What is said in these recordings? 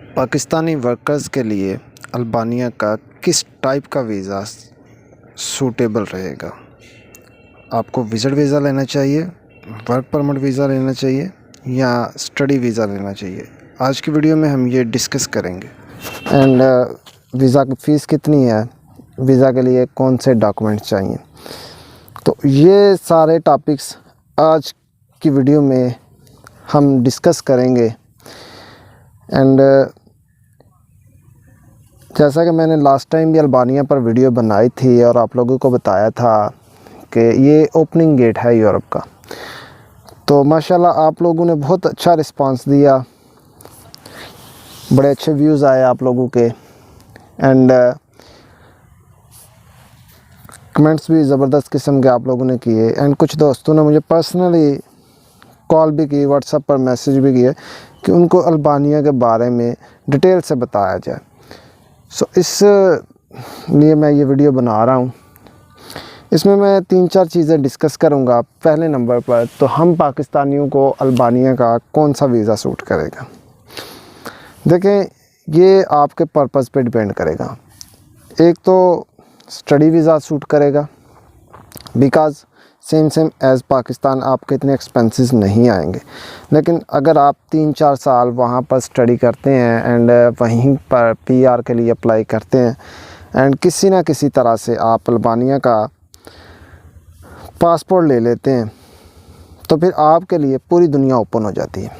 Pakistani workers के लिए Albania का किस टाइप का वीज़ा सूटेबल रहेगा। आपको विज़िट वीज़ा लेना चाहिए, वर्क परमिट वीज़ा लेना चाहिए या स्टडी वीज़ा लेना चाहिए। आज की वीडियो में हम ये डिस्कस करेंगे। एंड वीज़ा की फ़ीस कितनी है, वीज़ा के लिए कौन से डॉक्यूमेंट्स चाहिए, तो ये सारे टॉपिक्स आज की वीडियो में हम डिस्कस करेंगे। एंड जैसा कि मैंने लास्ट टाइम भी अल्बानिया पर वीडियो बनाई थी और आप लोगों को बताया था कि ये ओपनिंग गेट है यूरोप का, तो माशाल्लाह आप लोगों ने बहुत अच्छा रिस्पांस दिया, बड़े अच्छे व्यूज़ आए आप लोगों के। एंड कमेंट्स भी ज़बरदस्त किस्म के आप लोगों ने किए। एंड कुछ दोस्तों ने मुझे पर्सनली कॉल भी की, व्हाट्सएप पर मैसेज भी किए कि उनको अल्बानिया के बारे में डिटेल से बताया जाए। सो इस लिए मैं ये वीडियो बना रहा हूँ। इसमें मैं 3-4 चीज़ें डिस्कस करूँगा। पहले नंबर पर तो हम पाकिस्तानियों को अल्बानिया का कौन सा वीज़ा सूट करेगा। देखें, ये आपके पर्पज़ पे डिपेंड करेगा। एक तो स्टडी वीज़ा सूट करेगा, बिकॉज़ सेम एज़ पाकिस्तान आपके इतने एक्सपेंसेस नहीं आएंगे। लेकिन अगर आप 3-4 साल वहाँ पर स्टडी करते हैं एंड वहीं पर PR के लिए अप्लाई करते हैं एंड किसी ना किसी तरह से आप अल्बानिया का पासपोर्ट ले लेते हैं, तो फिर आपके लिए पूरी दुनिया ओपन हो जाती है।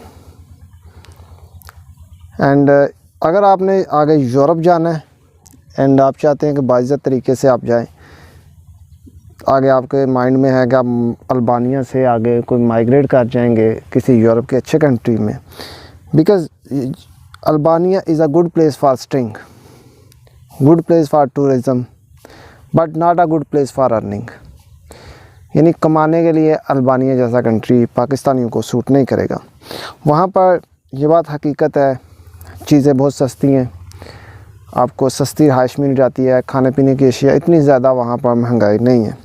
एंड अगर आपने आगे यूरोप जाना है एंड आप चाहते हैं कि बाइज़्ज़त तरीके से आप जाएं, आगे आपके माइंड में है कि आप अल्बानिया से आगे कोई माइग्रेट कर जाएंगे किसी यूरोप के अच्छे कंट्री में, because Albania is a good place for staying, good place for tourism, but not a good place for earning. यानी कमाने के लिए अल्बानिया जैसा कंट्री पाकिस्तानियों को सूट नहीं करेगा। वहाँ पर ये बात हकीकत है, चीज़ें बहुत सस्ती हैं, आपको सस्ती रिहाइश मिल जाती है, खाने पीने की अशिया इतनी ज़्यादा वहाँ पर महंगाई नहीं है।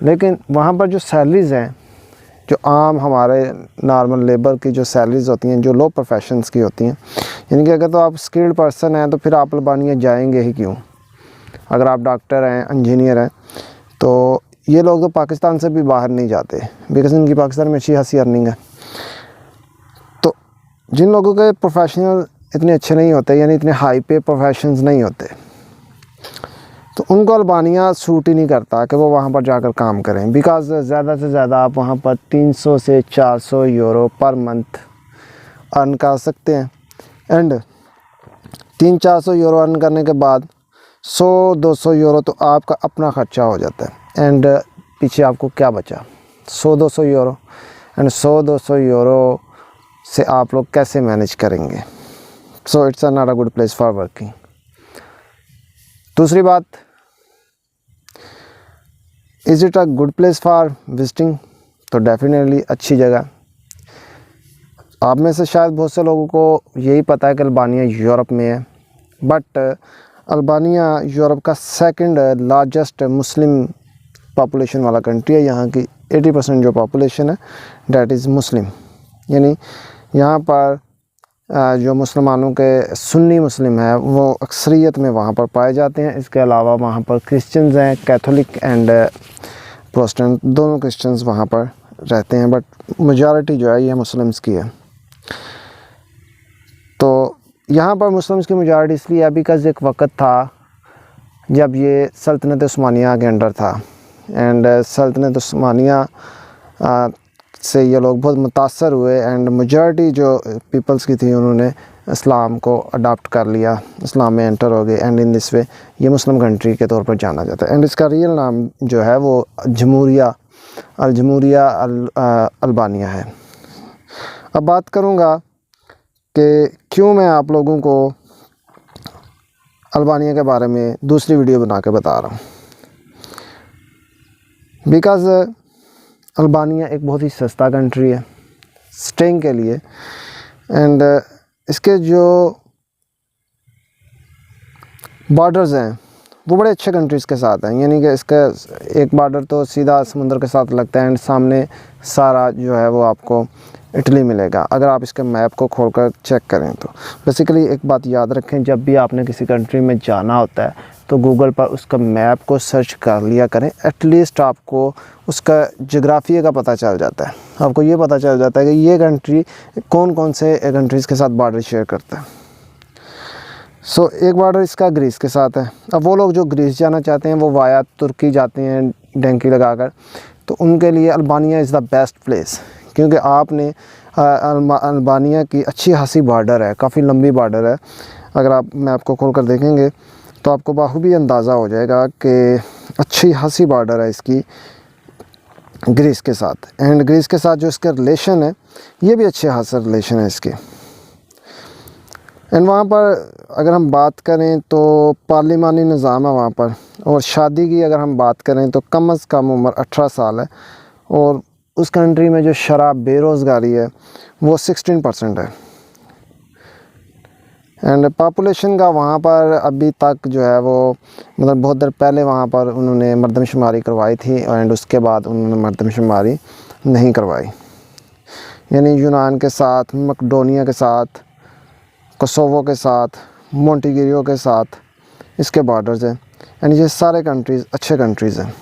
लेकिन वहाँ पर जो सैलरीज़ हैं, जो आम हमारे नॉर्मल लेबर की जो सैलरीज़ होती हैं, जो लो प्रोफेशंस की होती हैं, यानी कि अगर तो आप स्किल्ड पर्सन हैं तो फिर आप अल्बानिया जाएंगे ही क्यों। अगर आप डॉक्टर हैं, इंजीनियर हैं, तो ये लोग तो पाकिस्तान से भी बाहर नहीं जाते, बिकॉज़ इनकी पाकिस्तान में अच्छी खासी अर्निंग है। तो जिन लोगों के प्रोफेशनल इतने अच्छे नहीं होते, यानी इतने हाई पे प्रोफेशंस नहीं होते, तो उनको अल्बानिया सूट ही नहीं करता कि वो वहाँ पर जाकर काम करें, बिकॉज़ ज़्यादा से ज़्यादा आप वहाँ पर 300 से 400 यूरो पर मंथ अर्न कर सकते हैं। एंड 300-400 यूरो अर्न करने के बाद 100-200 यूरो तो आपका अपना ख़र्चा हो जाता है। एंड पीछे आपको क्या बचा, 100-200 यूरो। एंड 100-200 यूरो से आप लोग कैसे मैनेज करेंगे। So it's not a good place for working. दूसरी बात, is it a good place for visiting, तो डेफिनेटली अच्छी जगह। आप में से शायद बहुत से लोगों को यही पता है कि अल्बानिया यूरोप में है, बट अल्बानिया यूरोप का सेकंड लार्जेस्ट मुस्लिम पॉपुलेशन वाला कंट्री है। यहाँ की 80% जो पॉपुलेशन है डैट इज़ मुस्लिम, यानी यहाँ पर जो मुसलमानों के सुन्नी मुस्लिम है वो अक्सरियत में वहाँ पर पाए जाते हैं। इसके अलावा वहाँ पर क्रिश्चियंस हैं, कैथोलिक एंड प्रोटेस्टेंट, दोनों क्रिश्चियंस वहाँ पर रहते हैं, बट मेजॉरिटी जो है ये मुस्लिम्स की है। तो यहाँ पर मुस्लिम्स की मेजॉरिटी इसलिए है बिकॉज़ एक वक्त था जब ये सल्तनत उस्मानिया के अंडर था एंड सल्तनत उस्मानिया से ये लोग बहुत मुतासर हुए एंड मेजॉरिटी जो पीपल्स की थी उन्होंने इस्लाम को अडॉप्ट कर लिया, इस्लाम में एंटर हो गए। एंड इन दिस वे ये मुस्लिम कंट्री के तौर पर जाना जाता है। एंड इसका रियल नाम जो है वो जमहूरिया अल्बानिया है। अब बात करूँगा कि क्यों मैं आप लोगों को अल्बानिया के बारे में दूसरी वीडियो बना के बता रहा हूँ। बिकॉज़ अल्बानिया एक बहुत ही सस्ता कंट्री है स्टेइंग के लिए। एंड इसके जो बॉर्डर्स हैं वो बड़े अच्छे कंट्रीज़ के साथ हैं, यानी कि इसका एक बॉर्डर तो सीधा समुंदर के साथ लगता है एंड सामने सारा जो है वो आपको इटली मिलेगा। अगर आप इसके मैप को खोलकर चेक करें तो बेसिकली एक बात याद रखें, जब भी आपने किसी कंट्री में जाना होता है तो गूगल पर उसका मैप को सर्च कर लिया करें। एटलीस्ट आपको उसका जोग्राफी का पता चल जाता है, आपको ये पता चल जाता है कि ये कंट्री कौन कौन से कंट्रीज़ के साथ बॉर्डर शेयर करता है। सो एक बॉर्डर इसका ग्रीस के साथ है। अब वो लोग जो ग्रीस जाना चाहते हैं वो वाया तुर्की जाते हैं डंकी लगाकर, तो उनके लिए Albania is the best place, क्योंकि आपने अल्बानिया की अच्छी खासी बॉर्डर है, काफ़ी लंबी बॉर्डर है। अगर आप मैप को खोल कर देखेंगे तो आपको बाखूबी अंदाज़ा हो जाएगा कि अच्छी खासी बॉर्डर है इसकी ग्रीस के साथ। एंड ग्रीस के साथ जो इसके रिलेशन है ये भी अच्छे खासा रिलेशन है इसके। एंड वहाँ पर अगर हम बात करें तो पार्लिमानी निज़ाम है वहाँ पर, और शादी की अगर हम बात करें तो कम से कम उम्र 18 साल है, और उस कंट्री में जो शराब बेरोज़गारी है वो 16% है। एंड पॉपुलेशन का वहाँ पर अभी तक जो है वो मतलब बहुत देर पहले वहाँ पर उन्होंने मरदमशुमारी करवाई थी, एंड उसके बाद उन्होंने मरदमशुमारी नहीं करवाई। यानी यूनान के साथ, मकडोनिया के साथ, कोसोवो के साथ, मोंटेगिरियो के साथ इसके बॉर्डर्स हैं। एंड ये सारे कंट्रीज़ अच्छे कंट्रीज़ हैं।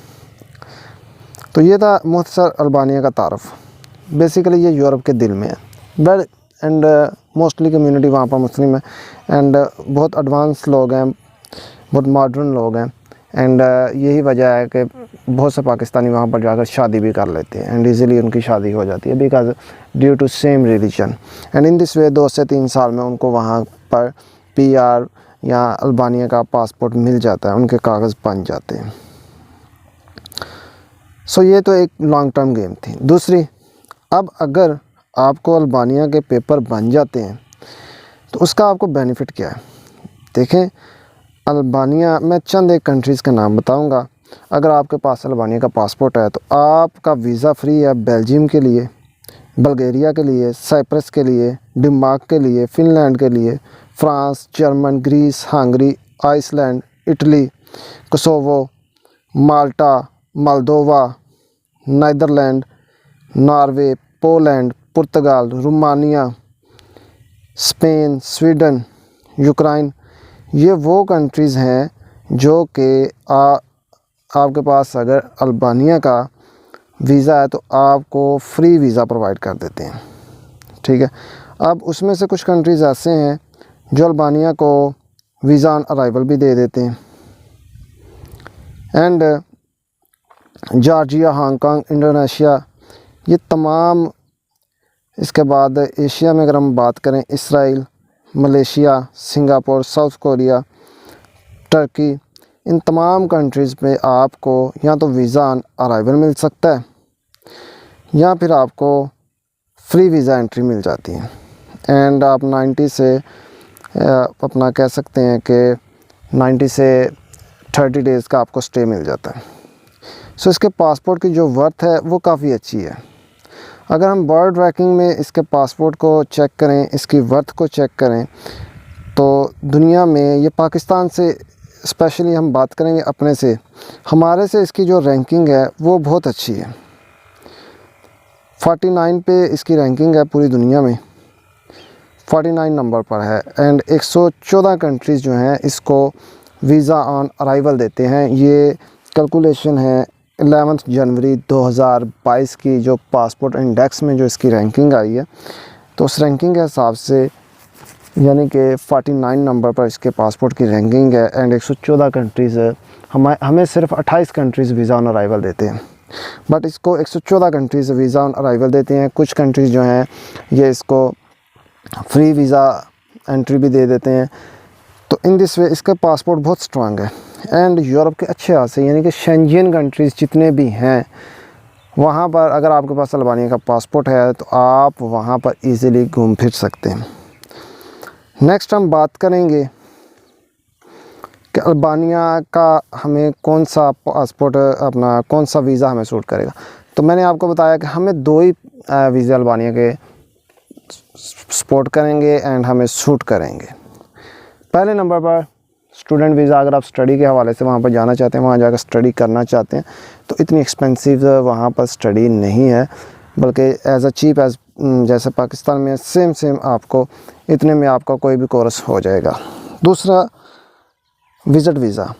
तो ये था मुख्तसर अल्बानिया का तारफ़। बेसिकली ये यूरोप के दिल में है, बट एंड मोस्टली कम्युनिटी वहाँ पर मुस्लिम है, एंड बहुत एडवांस लोग हैं, बहुत मॉडर्न लोग हैं। एंड यही वजह है कि बहुत से पाकिस्तानी वहाँ पर जाकर शादी भी कर लेते हैं, एंड ईज़िली उनकी शादी हो जाती है because due to same religion. And in this way 2 से 3 साल में उनको वहाँ पर PR या अल्बानिया का पासपोर्ट मिल जाता है, उनके कागज़ बन जाते हैं। सो ये तो एक लॉन्ग टर्म गेम थी। दूसरी, अब अगर आपको अल्बानिया के पेपर बन जाते हैं तो उसका आपको बेनिफिट क्या है। देखें, अल्बानिया, मैं चंद एक कंट्रीज़ का नाम बताऊंगा। अगर आपके पास अल्बानिया का पासपोर्ट है तो आपका वीज़ा फ्री है बेल्जियम के लिए, बल्गेरिया के लिए, साइप्रस के लिए, डेनमार्क के लिए, फ़िनलैंड के लिए, France, German, Greece, Hungary, Iceland, Italy, Kosovo, Malta, Moldova, Netherland, Norway, Poland, पुर्तगाल, रोमानिया, स्पेन, स्वीडन, यूक्रेन। ये वो कंट्रीज़ हैं जो कि आपके पास अगर अल्बानिया का वीज़ा है तो आपको फ्री वीज़ा प्रोवाइड कर देते हैं। ठीक है। अब उसमें से कुछ कंट्रीज़ ऐसे हैं जो अल्बानिया को वीज़ा ऑन अराइवल भी दे देते हैं। एंड जॉर्जिया, हांगकांग, इंडोनेशिया, ये तमाम। इसके बाद एशिया में अगर हम बात करें, Israel, Malaysia, Singapore, South Korea, Turkey, इन तमाम कंट्रीज़ में आपको या तो वीज़ा ऑन अराइवल मिल सकता है या फिर आपको फ्री वीज़ा एंट्री मिल जाती है। एंड आप 90 से अपना कह सकते हैं कि 90 से 30 डेज़ का आपको स्टे मिल जाता है। सो इसके पासपोर्ट की जो वर्थ है वो काफ़ी अच्छी है। अगर हम बर्ड रैंकिंग में इसके पासपोर्ट को चेक करें, इसकी वर्थ को चेक करें, तो दुनिया में ये पाकिस्तान से, स्पेशली हम बात करेंगे अपने से, हमारे से इसकी जो रैंकिंग है वो बहुत अच्छी है। 49 पे इसकी रैंकिंग है पूरी दुनिया में, 49 नंबर पर है। एंड 114 कंट्रीज़ जो हैं इसको वीज़ा ऑन अराइवल देते हैं। ये कैलकुलेशन है 11 जनवरी 2022 की, जो पासपोर्ट इंडेक्स में जो इसकी रैंकिंग आई है, तो उस रैंकिंग के हिसाब से यानी कि 49 नंबर पर इसके पासपोर्ट की रैंकिंग है। एंड 114 कंट्रीज़, हमें सिर्फ 28 कंट्रीज़ वीज़ा ऑन अराइवल देते हैं, बट इसको 114 कंट्रीज़ वीज़ा ऑन अराइवल देते हैं। कुछ कंट्रीज़ जो हैं ये इसको फ्री वीज़ा एंट्री भी दे देते हैं। तो इन दिस वे इसका पासपोर्ट बहुत स्ट्रांग है। एंड यूरोप के अच्छे हाथ यानी कि शेंजन कंट्रीज़ जितने भी हैं वहाँ पर अगर आपके पास अल्बानिया का पासपोर्ट है तो आप वहाँ पर इजीली घूम फिर सकते हैं। नेक्स्ट हम बात करेंगे कि अल्बानिया का हमें कौन सा पासपोर्ट, अपना कौन सा वीज़ा हमें सूट करेगा। तो मैंने आपको बताया कि हमें 2 ही वीज़ा अल्बानिया के सपोर्ट करेंगे एंड हमें सूट करेंगे। पहले नंबर पर स्टूडेंट वीज़ा। अगर आप स्टडी के हवाले से वहाँ पर जाना चाहते हैं, वहाँ जाकर स्टडी करना चाहते हैं, तो इतनी एक्सपेंसिव वहाँ पर स्टडी नहीं है, बल्कि एज़ अ चीप एज़ जैसे पाकिस्तान में सेम आपको इतने में आपका कोई भी कोर्स हो जाएगा। दूसरा विज़िट वीज़ा।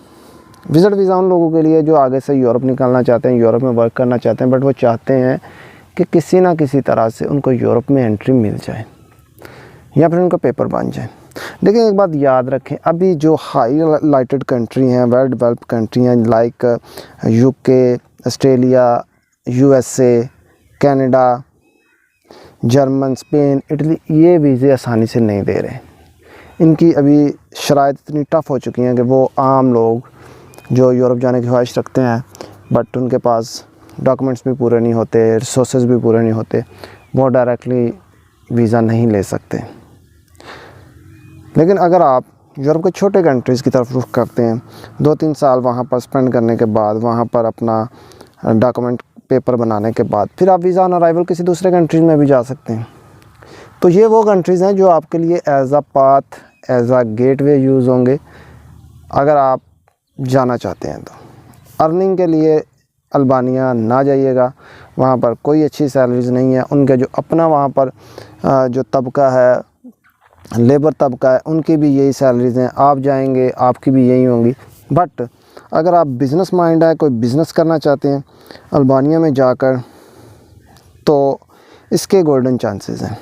विज़िट वीज़ा उन लोगों के लिए जो आगे से यूरोप निकलना चाहते हैं, यूरोप में वर्क करना चाहते हैं, बट वो चाहते हैं कि किसी ना किसी तरह से उनको यूरोप में एंट्री मिल जाए या फिर उनका पेपर बन जाए। लेकिन एक बात याद रखें, अभी जो हाईलाइटेड कंट्री हैं, वेल डेवलप्ड कंट्री हैं like UK, Australia, USA, Canada, German, Spain, Italy, ये वीज़े आसानी से नहीं दे रहे। इनकी अभी शराइत इतनी टफ़ हो चुकी हैं कि वो आम लोग जो यूरोप जाने की ख्वाहिश रखते हैं बट उनके पास डॉक्यूमेंट्स भी पूरे नहीं होते, रिसोर्सेज भी पूरे नहीं होते, वो डायरेक्टली वीज़ा नहीं ले सकते। लेकिन अगर आप यूरोप के छोटे कंट्रीज़ की तरफ रुख करते हैं, 2-3 साल वहाँ पर स्पेंड करने के बाद, वहाँ पर अपना डॉक्यूमेंट पेपर बनाने के बाद फिर आप वीज़ा ऑन अराइवल किसी दूसरे कंट्रीज़ में भी जा सकते हैं। तो ये वो कंट्रीज़ हैं जो आपके लिए as a path, as a gateway use होंगे अगर आप जाना चाहते हैं। तो अर्निंग के लिए अल्बानिया ना जाइएगा, वहाँ पर कोई अच्छी सैलरीज नहीं है। उनके जो अपना वहाँ पर जो तबका है, लेबर तबका है, उनकी भी यही सैलरीज़ हैं। आप जाएंगे आपकी भी यही होंगी। बट अगर आप बिज़नेस माइंड है, कोई बिज़नेस करना चाहते हैं अल्बानिया में जाकर, तो इसके गोल्डन चांसेस हैं।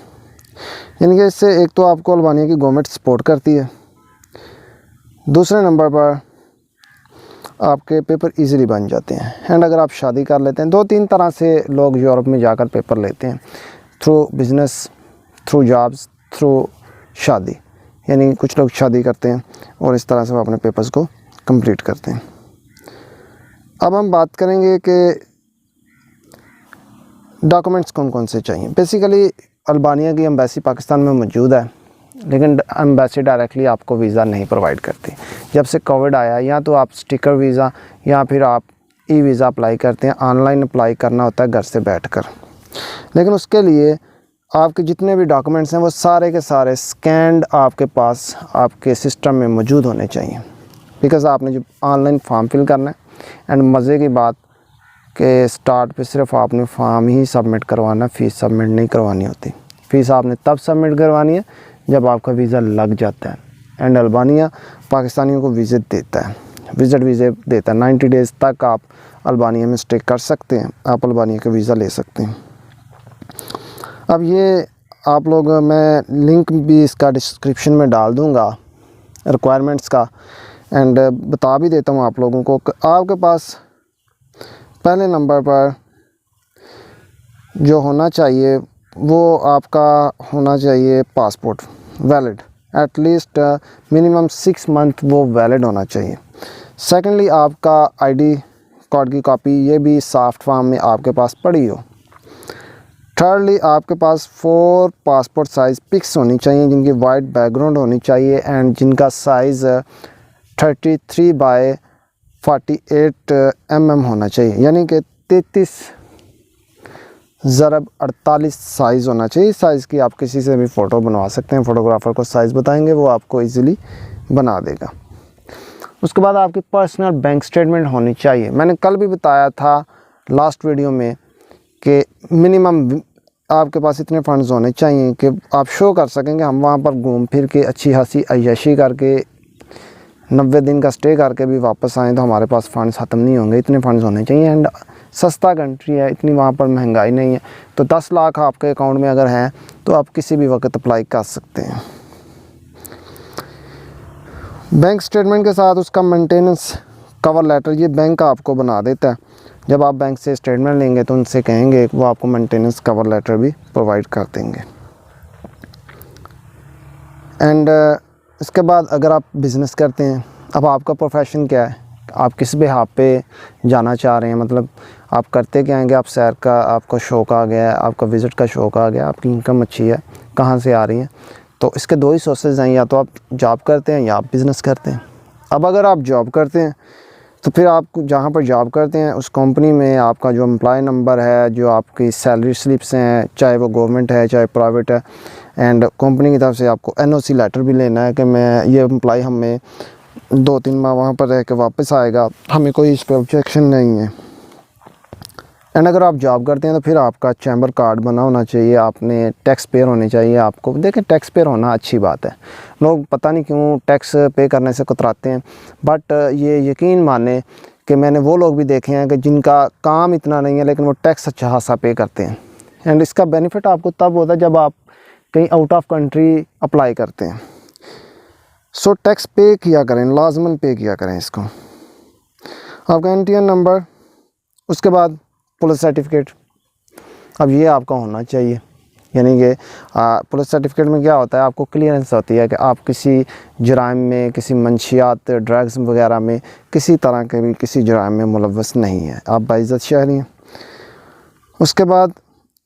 यानी कि इससे एक तो आपको अल्बानिया की गवर्नमेंट सपोर्ट करती है, दूसरे नंबर पर आपके पेपर इजीली बन जाते हैं। एंड अगर आप शादी कर लेते हैं, 2-3 तरह से लोग यूरोप में जाकर पेपर लेते हैं, through business, through jobs, through शादी। यानी कुछ लोग शादी करते हैं और इस तरह से वो अपने पेपर्स को कंप्लीट करते हैं। अब हम बात करेंगे कि डॉक्यूमेंट्स कौन कौन से चाहिए। बेसिकली अल्बानिया की एम्बेसी पाकिस्तान में मौजूद है, लेकिन एम्बेसी डायरेक्टली आपको वीज़ा नहीं प्रोवाइड करती। जब से कोविड आया, या तो आप स्टिकर वीज़ा या फिर आप ई वीज़ा अप्लाई करते हैं। ऑनलाइन अप्लाई करना होता है घर से बैठकर, लेकिन उसके लिए आपके जितने भी डॉक्यूमेंट्स हैं वो सारे के सारे स्कैंड आपके पास आपके सिस्टम में मौजूद होने चाहिए। बिकॉज़ आपने जब ऑनलाइन फॉर्म फिल करना है, एंड मज़े की बात कि स्टार्ट पे सिर्फ आपने फॉर्म ही सबमिट करवाना, फ़ीस सबमिट नहीं करवानी होती। फ़ीस आपने तब सबमिट करवानी है जब आपका वीज़ा लग जाता है। एंड अल्बानिया पाकिस्तानियों को विज़िट देता है, विज़िट वीज़े देता है। 90 डेज़ तक आप अल्बानिया में स्टे कर सकते हैं, आप अल्बानिया का वीज़ा ले सकते हैं। अब ये आप लोग, मैं लिंक भी इसका डिस्क्रिप्शन में डाल दूँगा रिक्वायरमेंट्स का, एंड बता भी देता हूँ आप लोगों को। आपके पास पहले नंबर पर जो होना चाहिए वो आपका होना चाहिए passport valid, at least minimum 6 month वो वैलिड होना चाहिए। सेकेंडली आपका आईडी कार्ड की कॉपी, ये भी सॉफ्ट फॉर्म में आपके पास पड़ी हो। थर्डली आपके पास 4 पासपोर्ट साइज़ पिक्स होनी चाहिए जिनकी वाइट बैकग्राउंड होनी चाहिए एंड जिनका साइज़ 33 बाय 48 mm होना चाहिए, यानी कि 33x48 साइज़ होना चाहिए। साइज़ की आप किसी से भी फ़ोटो बनवा सकते हैं, फ़ोटोग्राफ़र को साइज़ बताएंगे वो आपको इजीली बना देगा। उसके बाद आपकी पर्सनल बैंक स्टेटमेंट होनी चाहिए। मैंने कल भी बताया था लास्ट वीडियो में कि मिनिमम आपके पास इतने फ़ंड्स होने चाहिए कि आप शो कर सकेंगे हम वहाँ पर घूम फिर के अच्छी खासी अय्याशी करके 90 दिन का स्टे करके भी वापस आएँ तो हमारे पास फ़ंड्स ख़त्म नहीं होंगे। इतने फ़ंड्स होने चाहिए। एंड सस्ता कंट्री है, इतनी वहाँ पर महंगाई नहीं है, तो 10 लाख आपके अकाउंट में अगर हैं तो आप किसी भी वक्त अप्लाई कर सकते हैं। बैंक स्टेटमेंट के साथ उसका मेंटेनेंस कवर लेटर ये बैंक आपको बना देता है। जब आप बैंक से स्टेटमेंट लेंगे तो उनसे कहेंगे वो आपको मेंटेनेंस कवर लेटर भी प्रोवाइड कर देंगे। एंड इसके बाद अगर आप बिज़नेस करते हैं, अब आपका प्रोफेशन क्या है, आप किस बिहाफ पे जाना चाह रहे हैं, मतलब आप करते क्या हैं कि आप सैर का आपको शौक़ आ गया है, आपका विज़िट का शौक़ आ गया, आपकी इनकम अच्छी है, कहाँ से आ रही है। तो इसके 2 ही सोर्सेज हैं, या तो आप जॉब करते हैं या आप बिज़नेस करते हैं। अब अगर आप जॉब करते हैं तो फिर आप जहाँ पर जॉब करते हैं उस कंपनी में आपका जो एम्प्लॉय नंबर है, जो आपकी सैलरी स्लिप्स हैं, चाहे वो गवर्नमेंट है चाहे प्राइवेट है, एंड कंपनी की तरफ से आपको NOC लेटर भी लेना है कि मैं ये एम्प्लॉय हमें 2-3 माह वहाँ पर रह के वापस आएगा, हमें कोई इस पर ऑब्जेक्शन नहीं है। एंड अगर आप जॉब करते हैं तो फिर आपका चैम्बर कार्ड बना होना चाहिए, आपने टैक्स पेयर होने चाहिए आपको। देखें, टैक्स पेयर होना अच्छी बात है, लोग पता नहीं क्यों टैक्स पे करने से कतराते हैं, बट ये यकीन माने कि मैंने वो लोग भी देखे हैं कि जिनका काम इतना नहीं है लेकिन वो टैक्स अच्छा खासा पे करते हैं। एंड इसका बेनिफिट आपको तब होता है जब आप कहीं आउट ऑफ कंट्री अप्लाई करते हैं। सो टैक्स पे किया करें, लाजमन पे किया करें इसको। आपका NTN नंबर, उसके बाद पुलिस सर्टिफिकेट, अब ये आपका होना चाहिए। यानी कि पुलिस सर्टिफिकेट में क्या होता है, आपको क्लियरेंस होती है कि आप किसी जराइम में, किसी मंशियात, ड्रग्स वगैरह में, किसी तरह के भी किसी जराइम में मुलव्वस नहीं है, आप बाइज़्ज़त शहरी हैं। उसके बाद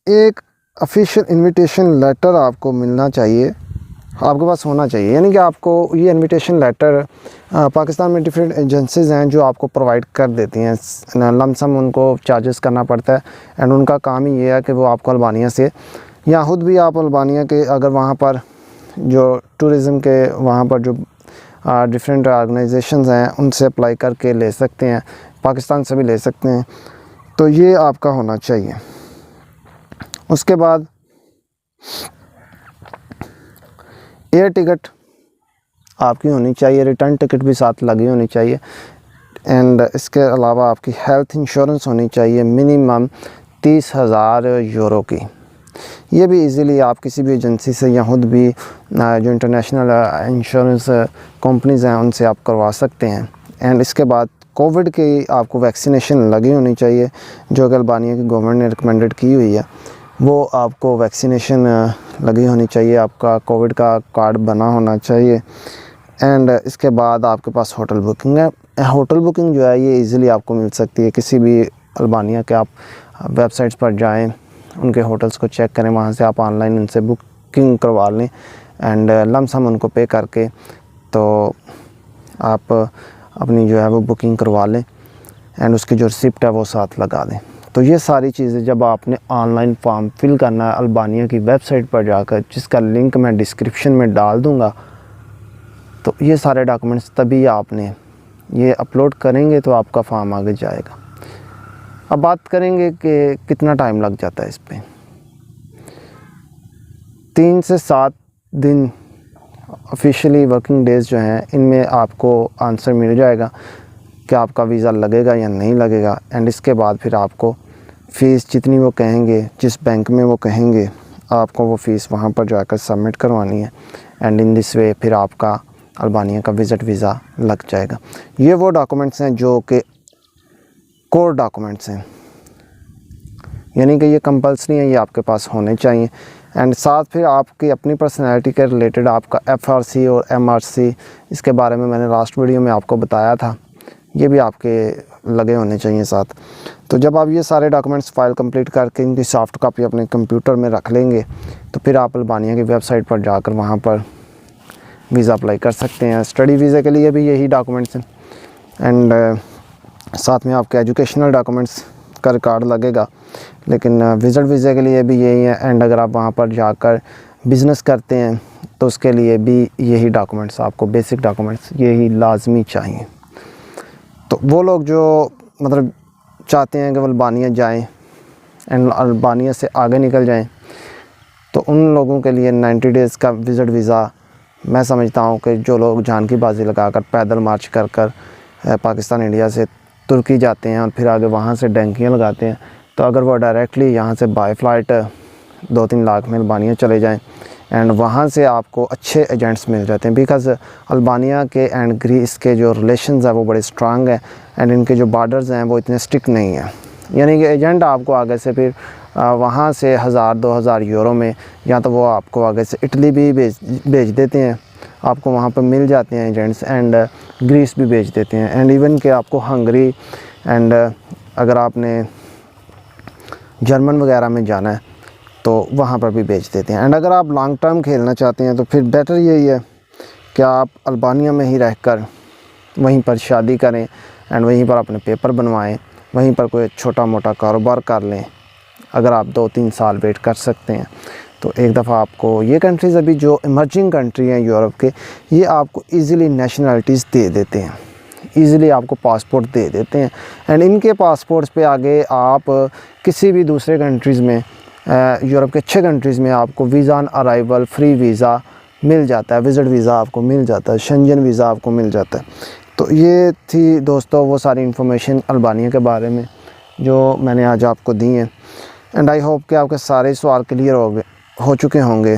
एक ऑफिशियल इनविटेशन लेटर आपको मिलना चाहिए, आपके पास होना चाहिए। यानी कि आपको ये इनविटेशन लेटर पाकिस्तान में डिफरेंट एजेंसीज़ हैं जो आपको प्रोवाइड कर देती हैं, लमसम उनको चार्जेस करना पड़ता है। एंड उनका काम ही ये है कि वो आपको अल्बानिया से, या खुद भी आप अल्बानिया के अगर वहाँ पर जो टूरिज़म के वहाँ पर जो डिफरेंट ऑर्गेनाइजेशंस हैं उनसे अप्लाई करके ले सकते हैं, पाकिस्तान से भी ले सकते हैं। तो ये आपका होना चाहिए। उसके बाद एयर टिकट आपकी होनी चाहिए, रिटर्न टिकट भी साथ लगी होनी चाहिए। एंड इसके अलावा आपकी हेल्थ इंश्योरेंस होनी चाहिए मिनिमम 30,000 यूरो की। ये भी इजीली आप किसी भी एजेंसी से या खुद भी जो इंटरनेशनल इंश्योरेंस कंपनीज़ हैं उनसे आप करवा सकते हैं। एंड इसके बाद कोविड की आपको वैक्सीनेशन लगी होनी चाहिए, जो कि अल्बानिया की गवर्नमेंट ने रिकमेंडेड की हुई है, वो आपको वैक्सीनेशन लगी होनी चाहिए, आपका कोविड का कार्ड बना होना चाहिए। एंड इसके बाद आपके पास होटल बुकिंग है। होटल बुकिंग जो है ये इजीली आपको मिल सकती है, किसी भी अल्बानिया के आप वेबसाइट्स पर जाएं, उनके होटल्स को चेक करें, वहाँ से आप ऑनलाइन उनसे बुकिंग करवा लें एंड लमसम उनको पे करके तो आप अपनी जो है वो बुकिंग करवा लें एंड उसकी जो रिसिप्ट है वो साथ लगा दें। तो ये सारी चीज़ें जब आपने ऑनलाइन फॉर्म फिल करना है अल्बानिया की वेबसाइट पर जाकर, जिसका लिंक मैं डिस्क्रिप्शन में डाल दूँगा, तो ये सारे डॉक्यूमेंट्स तभी आपने ये अपलोड करेंगे तो आपका फॉर्म आगे जाएगा। अब बात करेंगे कि कितना टाइम लग जाता है इस पर। 3 से 7 दिन ऑफिशियली वर्किंग डेज़ जो हैं इनमें आपको आंसर मिल जाएगा कि आपका वीज़ा लगेगा या नहीं लगेगा। एंड इसके बाद फिर आपको फ़ीस जितनी वो कहेंगे, जिस बैंक में वो कहेंगे, आपको वो फ़ीस वहाँ पर जाकर सबमिट करवानी है। एंड इन दिस वे फिर आपका अल्बानिया का विज़िट वीज़ा लग जाएगा। ये वो डॉक्यूमेंट्स हैं जो कि कोर डॉक्यूमेंट्स हैं, यानी कि ये कंपल्सरी है, ये आपके पास होने चाहिए। एंड साथ फिर आपकी अपनी पर्सनैलिटी के रिलेटेड आपका FRC और MRC, इसके बारे में मैंने लास्ट वीडियो में आपको बताया था, ये भी आपके लगे होने चाहिए साथ। तो जब आप ये सारे डॉक्यूमेंट्स फाइल कंप्लीट करके इनकी सॉफ्ट कॉपी अपने कंप्यूटर में रख लेंगे तो फिर आप अल्बानिया की वेबसाइट पर जाकर वहाँ पर वीज़ा अप्लाई कर सकते हैं। स्टडी वीज़ा के लिए भी यही डॉक्यूमेंट्स हैं एंड साथ में आपके एजुकेशनल डॉक्यूमेंट्स का रिकॉर्ड लगेगा, लेकिन विज़िट वीज़ा के लिए भी यही है। एंड अगर आप वहाँ पर जाकर बिज़नेस करते हैं तो उसके लिए भी यही डॉक्यूमेंट्स, आपको बेसिक डॉक्यूमेंट्स यही लाजमी चाहिए। तो वो लोग जो मतलब चाहते हैं कि वो अल्बानिया जाएँ एंड अल्बानिया से आगे निकल जाएँ, तो उन लोगों के लिए 90 डेज़ का विज़िट वीज़ा मैं समझता हूँ कि जो लोग जान की बाजी लगाकर पैदल मार्च कर पाकिस्तान इंडिया से तुर्की जाते हैं और फिर आगे वहाँ से डंकियाँ लगाते हैं, तो अगर वो डायरेक्टली यहाँ से बाय फ़्लाइट 2-3 लाख में अल्बानिया चले जाएं एंड वहाँ से आपको अच्छे एजेंट्स मिल जाते हैं, बिकॉज़ अल्बानिया के एंड ग्रीस के जो रिलेशंस हैं वो बड़े स्ट्रांग हैं एंड इनके जो बॉर्डर्स हैं वो इतने स्ट्रिक्ट नहीं हैं। यानी कि एजेंट आपको आगे से फिर वहाँ से 1000-2000 यूरो में, या तो वो आपको आगे से इटली भी भेज देते हैं, आपको वहाँ पर मिल जाते हैं एजेंट्स, एंड ग्रीस भी भेज देते हैं, एंड इवन कि आपको हंगरी एंड अगर आपने जर्मन वगैरह में जाना है तो वहाँ पर भी भेज देते हैं। एंड अगर आप लॉन्ग टर्म खेलना चाहते हैं तो फिर बेटर यही है कि आप अल्बानिया में ही रहकर वहीं पर शादी करें एंड वहीं पर अपने पेपर बनवाएं, वहीं पर कोई छोटा मोटा कारोबार कर लें। अगर आप 2-3 साल वेट कर सकते हैं तो एक दफ़ा आपको ये कंट्रीज़ अभी जो इमर्जिंग कंट्री हैं यूरोप के, ये आपको इजीली नेशनलिटीज़ दे देते हैं। ईज़िली आपको पासपोर्ट दे देते हैं। एंड इनके पासपोर्ट्स पे आगे आप किसी भी दूसरे कंट्रीज़ में, यूरोप के अच्छे कंट्रीज़ में आपको visa on arrival free visa मिल जाता है, विज़िट वीज़ा आपको मिल जाता है, शेंजन वीज़ा आपको मिल जाता है। तो ये थी दोस्तों वो सारी इन्फॉर्मेशन अल्बानिया के बारे में जो मैंने आज आपको दी है। एंड आई होप कि आपके सारे सवाल क्लियर हो चुके होंगे।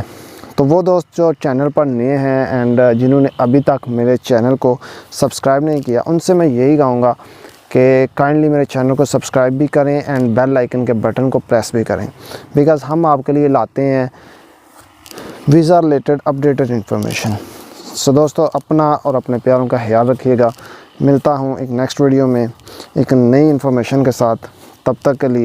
तो वो दोस्त जो चैनल पर नए हैं एंड जिन्होंने अभी तक मेरे चैनल को सब्सक्राइब नहीं किया, उनसे मैं यही कहूँगा कि काइंडली मेरे चैनल को सब्सक्राइब भी करें एंड बेल आइकन के बटन को प्रेस भी करें, बिकॉज़ हम आपके लिए लाते हैं वीज़ा रिलेटेड अपडेटेड इन्फॉर्मेशन। सो दोस्तों, अपना और अपने प्यारों का ख्याल रखिएगा। मिलता हूँ एक नेक्स्ट वीडियो में एक नई इन्फॉर्मेशन के साथ। तब तक के लिए